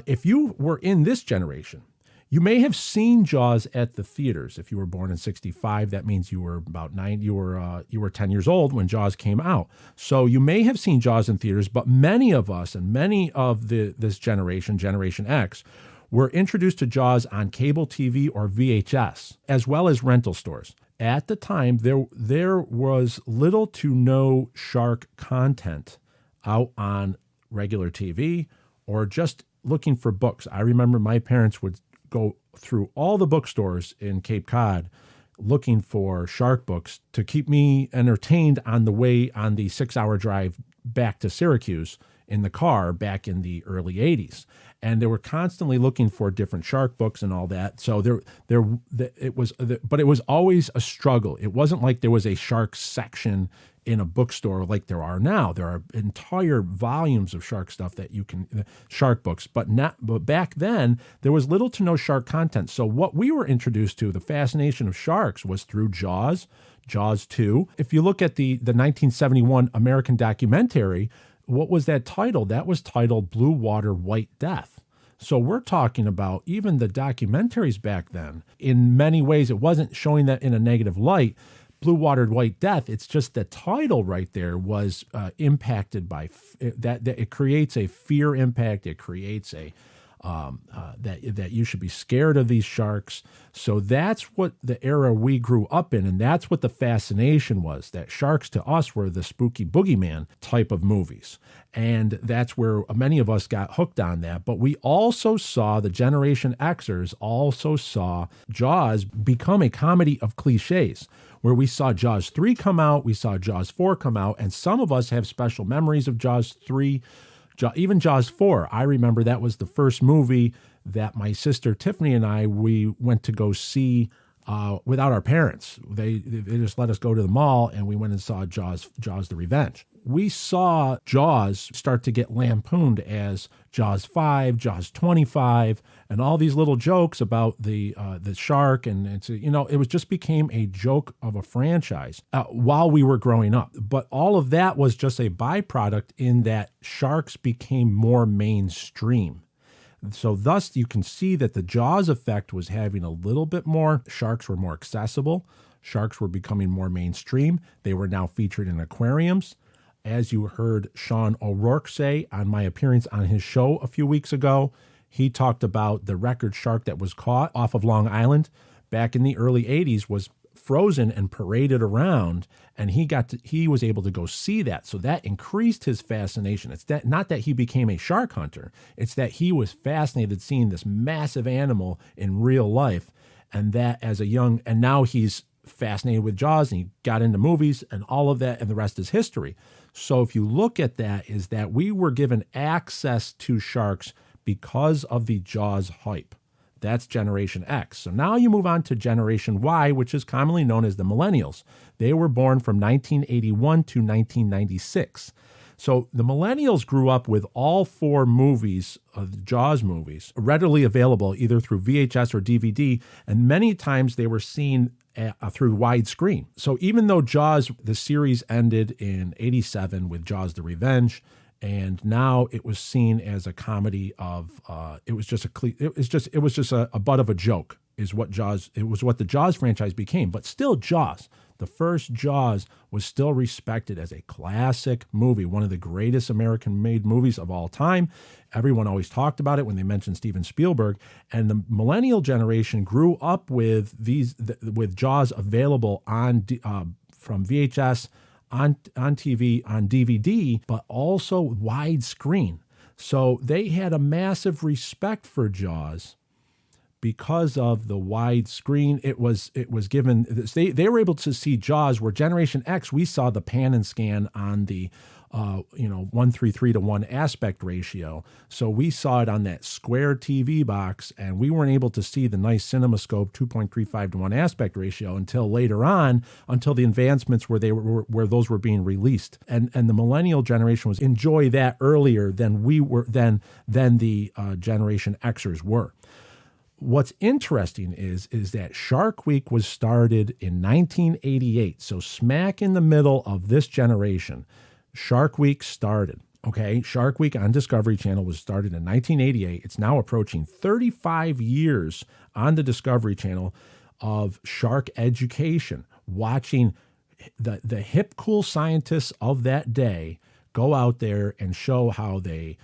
if you were in this generation, you may have seen Jaws at the theaters. If you were born in 65, that means you were about 9. You were 10 years old when Jaws came out. So you may have seen Jaws in theaters, but many of us and many of this generation, Generation X, were introduced to Jaws on cable TV or VHS, as well as rental stores. At the time, there was little to no shark content out on regular TV or just looking for books. I remember my parents would go through all the bookstores in Cape Cod looking for shark books to keep me entertained on the 6-hour drive back to Syracuse in the car back in the early 80s. And they were constantly looking for different shark books and all that. So it was always a struggle. It wasn't like there was a shark section in a bookstore like there are now. There are entire volumes of shark stuff that you can, shark books, but back then there was little to no shark content. So what we were introduced to, the fascination of sharks, was through Jaws, Jaws 2. If you look at the 1971 American documentary, what was that titled? That was titled Blue Water, White Death. So we're talking about even the documentaries back then. In many ways, it wasn't showing that in a negative light. Blue Water, White Death, it's just the title right there was impacted by that it creates a fear impact. It creates a that you should be scared of these sharks. So that's what the era we grew up in, and that's what the fascination was, that sharks to us were the spooky boogeyman type of movies. And that's where many of us got hooked on that. But we also saw, the Generation Xers also saw Jaws become a comedy of cliches, where we saw Jaws 3 come out, we saw Jaws 4 come out, and some of us have special memories of Jaws 3, even Jaws 4. I remember that was the first movie that my sister Tiffany and we went to go see without our parents. They just let us go to the mall, and we went and saw Jaws the Revenge. We saw Jaws start to get lampooned as Jaws 5, Jaws 25, and all these little jokes about the shark, and it was just became a joke of a franchise while we were growing up. But all of that was just a byproduct in that sharks became more mainstream. So thus you can see that the Jaws effect was having a little bit more. Sharks were more accessible. Sharks were becoming more mainstream. They were now featured in aquariums. As you heard Sean O'Rourke say on my appearance on his show a few weeks ago, he talked about the record shark that was caught off of Long Island back in the early 80s was frozen and paraded around, and he was able to go see that. So that increased his fascination. It's not that he became a shark hunter. It's that he was fascinated seeing this massive animal in real life, and that and now he's fascinated with Jaws, and he got into movies and all of that, and the rest is history. So if you look at that, is that we were given access to sharks because of the Jaws hype. That's Generation X. So now you move on to Generation Y, which is commonly known as the Millennials. They were born from 1981 to 1996. So the Millennials grew up with all 4 movies, the Jaws movies, readily available either through VHS or DVD, and many times they were seen through widescreen. So even though Jaws, the series ended in 87 with Jaws the Revenge, and now it was seen as a comedy of it was just a butt of a joke is what Jaws, it was what the Jaws franchise became, but still Jaws. The first Jaws was still respected as a classic movie, one of the greatest American-made movies of all time. Everyone always talked about it when they mentioned Steven Spielberg, and the millennial generation grew up with with Jaws available on from VHS, on TV, on DVD, but also widescreen. So they had a massive respect for Jaws because of the widescreen. It was given. They were able to see Jaws, where Generation X, we saw the pan and scan on the 1:3:3 aspect ratio. So we saw it on that square TV box, and we weren't able to see the nice CinemaScope 2.35:1 aspect ratio until later on, until the advancements where those were being released. And the millennial generation was enjoy that earlier than we were than the Generation Xers were. What's interesting is that Shark Week was started in 1988. So smack in the middle of this generation, Shark Week started. Okay, Shark Week on Discovery Channel was started in 1988. It's now approaching 35 years on the Discovery Channel of shark education, watching the hip, cool scientists of that day go out there and show how they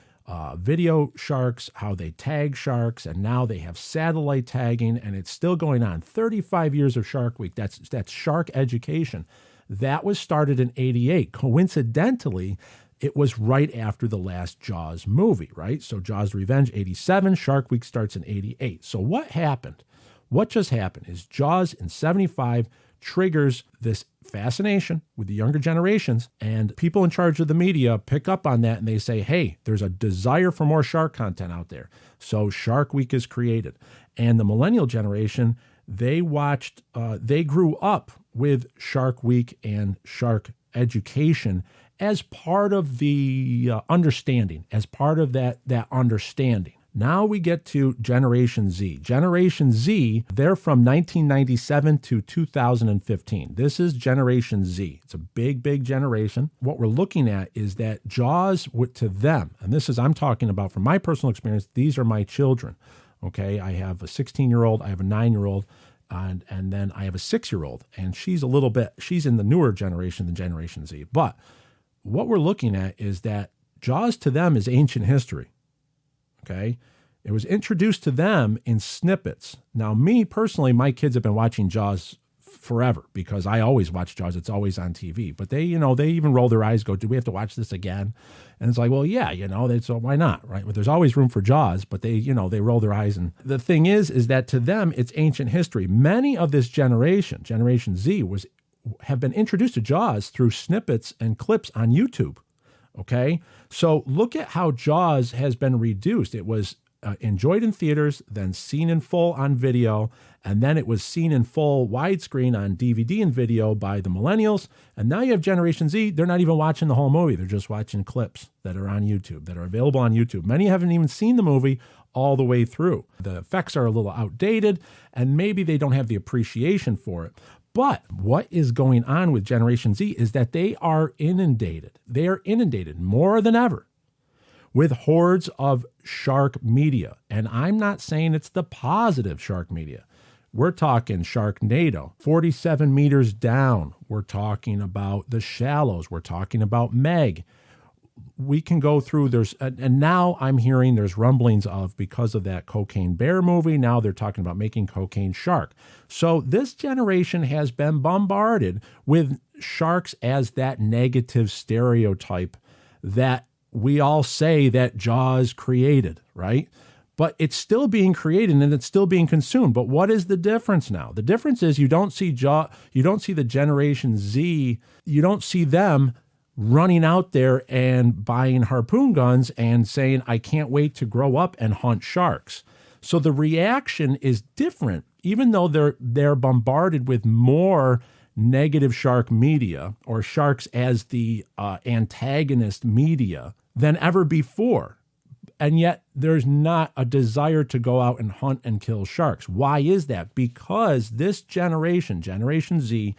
video sharks, how they tag sharks, and now they have satellite tagging, and it's still going on. 35 years of Shark Week. That's shark education. That was started in 88. Coincidentally, it was right after the last Jaws movie, right? So Jaws Revenge, 87. Shark Week starts in 88. So what happened? What just happened is Jaws in 75 triggers this fascination with the younger generations, and people in charge of the media pick up on that, and they say, hey, there's a desire for more shark content out there. So Shark Week is created. And the millennial generation, they grew up with Shark Week and shark education as part of the understanding, as part of that understanding. Now we get to Generation Z. Generation Z, they're from 1997 to 2015. This is Generation Z. It's a big, big generation. What we're looking at is that Jaws, to them, and this is, I'm talking about from my personal experience, these are my children. Okay, I have a 16-year-old, I have a 9-year-old, and then I have a 6-year-old, and she's in the newer generation than Generation Z. But what we're looking at is that Jaws to them is ancient history. Okay, it was introduced to them in snippets. Now, me personally, my kids have been watching Jaws forever because I always watch Jaws. It's always on TV. But they even roll their eyes, go, "Do we have to watch this again?" And it's like, well, yeah, so why not, right? But there's always room for Jaws. But they roll their eyes. And the thing is that to them, it's ancient history. Many of this generation, Generation Z, have been introduced to Jaws through snippets and clips on YouTube. Okay, so look at how Jaws has been reduced. It was enjoyed in theaters, then seen in full on video, and then it was seen in full widescreen on DVD and video by the millennials. And now you have Generation Z. They're not even watching the whole movie. They're just watching clips that are on YouTube, that are available on YouTube. Many haven't even seen the movie all the way through. The effects are a little outdated, and maybe they don't have the appreciation for it. But what is going on with Generation Z is that they are inundated. They are inundated more than ever with hordes of shark media. And I'm not saying it's the positive shark media. We're talking Sharknado, 47 meters down. We're talking about The Shallows. We're talking about Meg. We can go through, and now I'm hearing there's rumblings of, because of that Cocaine Bear movie, now they're talking about making Cocaine Shark. So this generation has been bombarded with sharks as that negative stereotype that we all say that Jaws created, right? But it's still being created and it's still being consumed. But what is the difference now? The difference is you don't see the Generation Z, you don't see them running out there and buying harpoon guns and saying, I can't wait to grow up and hunt sharks. So the reaction is different, even though they're bombarded with more negative shark media or sharks as the antagonist media than ever before. And yet there's not a desire to go out and hunt and kill sharks. Why is that? Because this generation, Generation Z,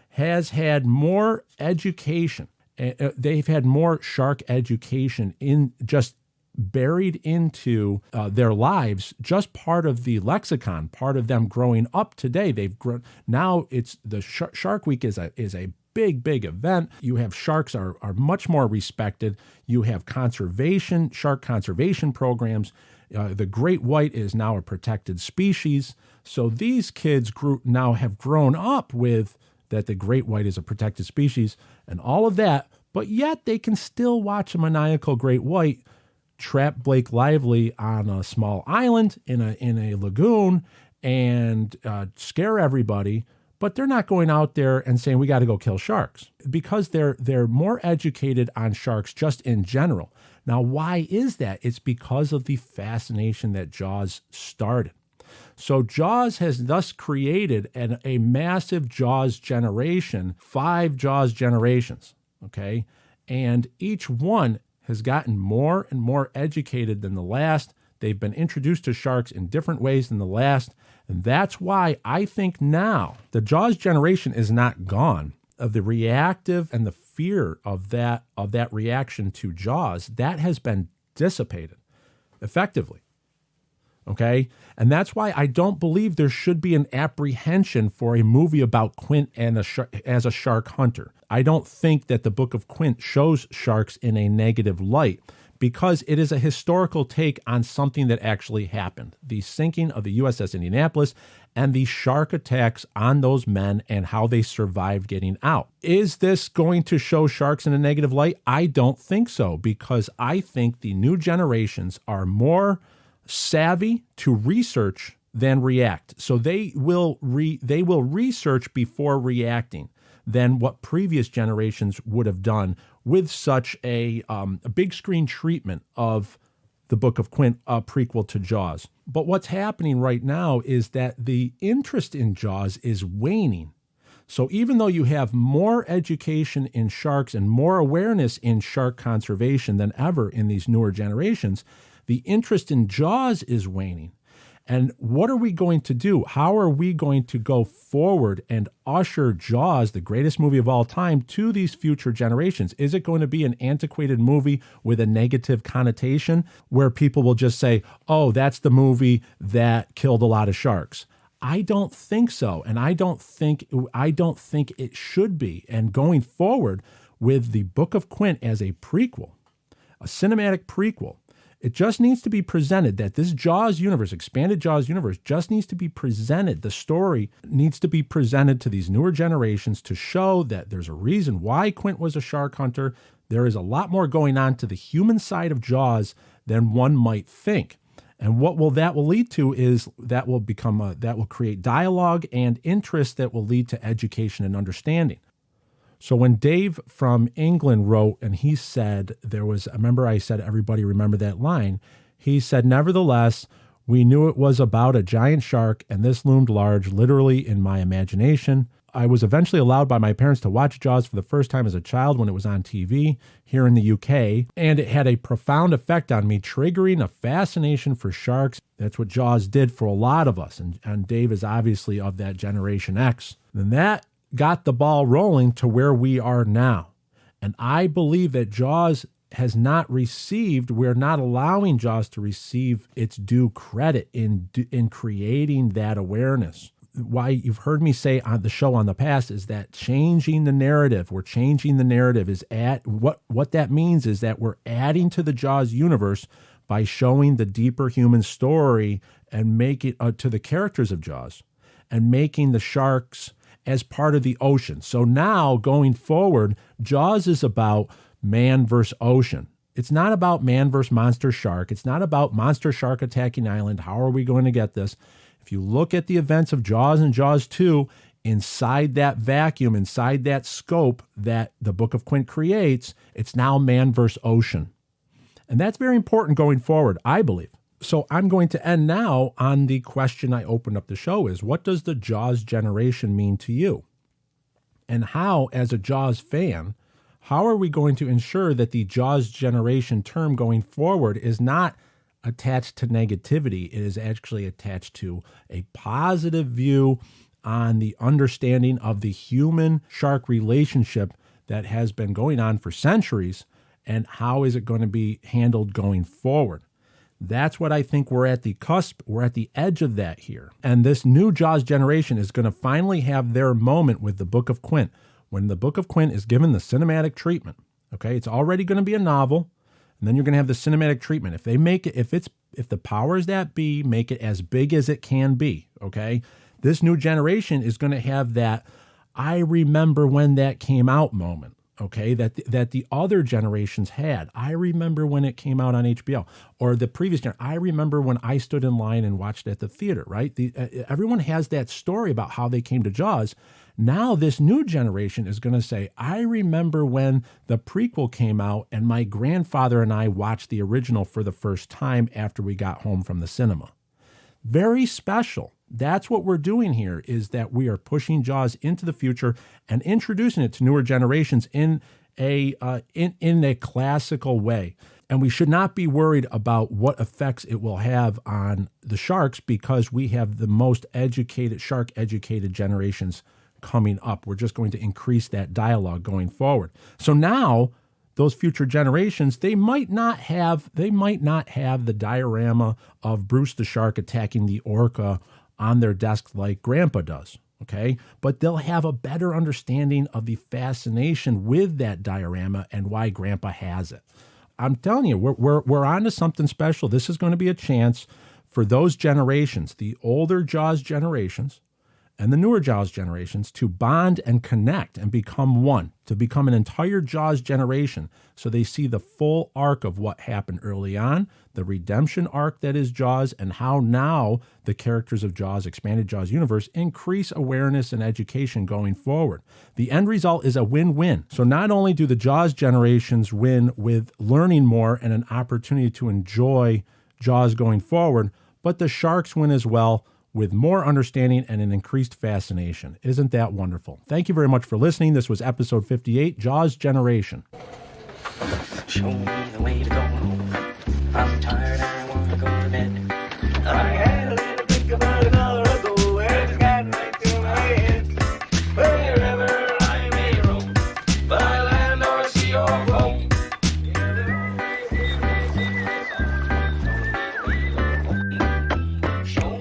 has had more education. They've had more shark education in just buried into their lives, just part of the lexicon, part of them growing up today. They've grown. Now it's the Shark Week is a big event. You have sharks are much more respected. You have shark conservation programs. The great white is now a protected species. So these kids now have grown up with that the great white is a protected species and all of that, but yet they can still watch a maniacal great white trap Blake Lively on a small island in a lagoon and scare everybody. But they're not going out there and saying, we got to go kill sharks, because they're more educated on sharks just in general. Now, why is that? It's because of the fascination that Jaws started. So Jaws has thus created a massive Jaws generation, 5 Jaws generations, okay? And each one has gotten more and more educated than the last. They've been introduced to sharks in different ways than the last. And that's why I think now the Jaws generation is not gone. Of the reactive and the fear of that reaction to Jaws, that has been dissipated effectively. Okay? And that's why I don't believe there should be an apprehension for a movie about Quint and as a shark hunter. I don't think that the Book of Quint shows sharks in a negative light, because it is a historical take on something that actually happened. The sinking of the USS Indianapolis and the shark attacks on those men and how they survived getting out. Is this going to show sharks in a negative light? I don't think so, because I think the new generations are more savvy to research than react. So they will research before reacting than what previous generations would have done with such a big screen treatment of the Book of Quint, a prequel to Jaws. But what's happening right now is that the interest in Jaws is waning. So even though you have more education in sharks and more awareness in shark conservation than ever in these newer generations, the interest in Jaws is waning. And what are we going to do? How are we going to go forward and usher Jaws, the greatest movie of all time, to these future generations? Is it going to be an antiquated movie with a negative connotation where people will just say, oh, that's the movie that killed a lot of sharks? I don't think so. And I don't think it should be. And going forward with the Book of Quint as a prequel, a cinematic prequel, it just needs to be presented that this Jaws universe, expanded Jaws universe, just needs to be presented. The story needs to be presented to these newer generations to show that there's a reason why Quint was a shark hunter. There is a lot more going on to the human side of Jaws than one might think. And what that will lead to is that will create dialogue and interest that will lead to education and understanding. So when Dave from England wrote, and he said remember I said, everybody remember that line. He said, nevertheless, we knew it was about a giant shark, and this loomed large, literally in my imagination. I was eventually allowed by my parents to watch Jaws for the first time as a child when it was on TV here in the UK, and it had a profound effect on me, triggering a fascination for sharks. That's what Jaws did for a lot of us, and Dave is obviously of that Generation X. And that got the ball rolling to where we are now. And I believe that Jaws has not received, we're not allowing Jaws to receive its due credit in creating that awareness. Why you've heard me say on the show on the past is that changing the narrative, we're changing the narrative is what that means is that we're adding to the Jaws universe by showing the deeper human story and make it to the characters of Jaws and making the sharks as part of the ocean. So now going forward, Jaws is about man versus ocean. It's not about man versus monster shark. It's not about monster shark attacking island. How are we going to get this? If you look at the events of Jaws and Jaws 2, inside that vacuum, inside that scope that the Book of Quint creates, it's now man versus ocean. And that's very important going forward, I believe. So I'm going to end now on the question I opened up the show is, what does the Jaws generation mean to you? And how, as a Jaws fan, how are we going to ensure that the Jaws generation term going forward is not attached to negativity? It is actually attached to a positive view on the understanding of the human-shark relationship that has been going on for centuries and how is it going to be handled going forward? That's what I think we're at the cusp. We're at the edge of that here. And this new Jaws generation is going to finally have their moment with the Book of Quint. When the Book of Quint is given the cinematic treatment, okay, it's already going to be a novel, and then you're going to have the cinematic treatment. If they make it, if the powers that be make it as big as it can be, okay, this new generation is going to have that I remember when that came out moment, okay, that the other generations had. I remember when it came out on HBO, or the previous generation. I remember when I stood in line and watched at the theater, right? Everyone has that story about how they came to Jaws. Now this new generation is going to say, I remember when the prequel came out and my grandfather and I watched the original for the first time after we got home from the cinema. Very special. That's what we're doing here, is that we are pushing Jaws into the future and introducing it to newer generations in a classical way. And we should not be worried about what effects it will have on the sharks, because we have the most educated, shark-educated generations coming up. We're just going to increase that dialogue going forward. So now those future generations, they might not have the diorama of Bruce the shark attacking the orca on their desk like Grandpa does, okay? But they'll have a better understanding of the fascination with that diorama and why Grandpa has it. I'm telling you, we're on to something special. This is going to be a chance for those generations, the older Jaws generations and the newer Jaws generations, to bond and connect and become one, to become an entire Jaws generation, so they see the full arc of what happened early on, the redemption arc that is Jaws, and how now the characters of Jaws, expanded Jaws universe, increase awareness and education going forward. The end result is a win-win. So not only do the Jaws generations win with learning more and an opportunity to enjoy Jaws going forward, but the sharks win as well, with more understanding and an increased fascination. Isn't that wonderful? Thank you very much for listening. This was episode 58, Jaws Generation. Show me the way to go home. I'm tired, I want to go to bed. I had a little think about an hour ago, and it's gotten right to my head. Wherever I may roam, by land or sea or home.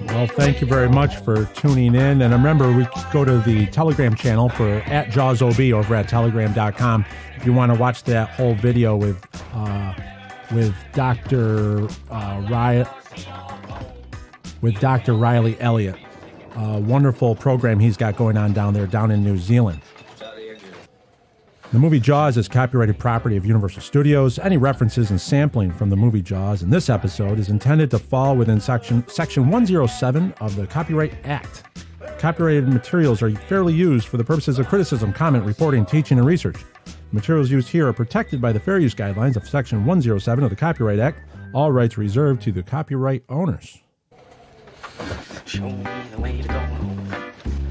Well, thank you very much for tuning in. And remember, we go to the Telegram channel for @JawsOB over at telegram.com if you want to watch that whole video with Dr. Riley Elliott. Wonderful program he's got going on down in New Zealand. The movie Jaws is copyrighted property of Universal Studios. Any references and sampling from the movie Jaws in this episode is intended to fall within Section 107 of the Copyright Act. Copyrighted materials are fairly used for the purposes of criticism, comment, reporting, teaching, and research. The materials used here are protected by the fair use guidelines of Section 107 of the Copyright Act. All rights reserved to the copyright owners. Show me the way to go home.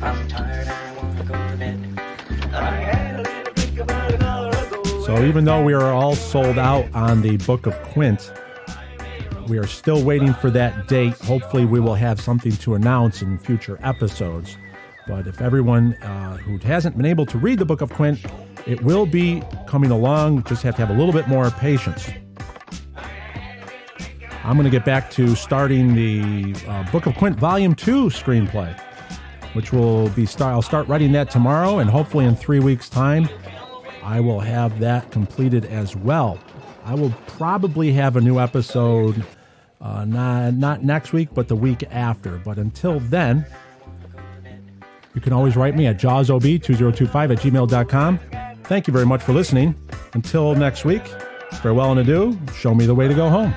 I'm tired, I want to go to bed. I had a little think about an hour ago. So even though we are all sold out on the Book of Quint, we are still waiting for that date. Hopefully we will have something to announce in future episodes. But if everyone who hasn't been able to read the Book of Quint, it will be coming along. Just have to have a little bit more patience. I'm going to get back to starting the Book of Quint Volume 2 screenplay, which will be I'll start writing that tomorrow, and hopefully in 3 weeks' time, I will have that completed as well. I will probably have a new episode, not next week, but the week after. But until then, you can always write me at jawsob2025@gmail.com. Thank you very much for listening. Until next week, farewell and adieu. Show me the way to go home.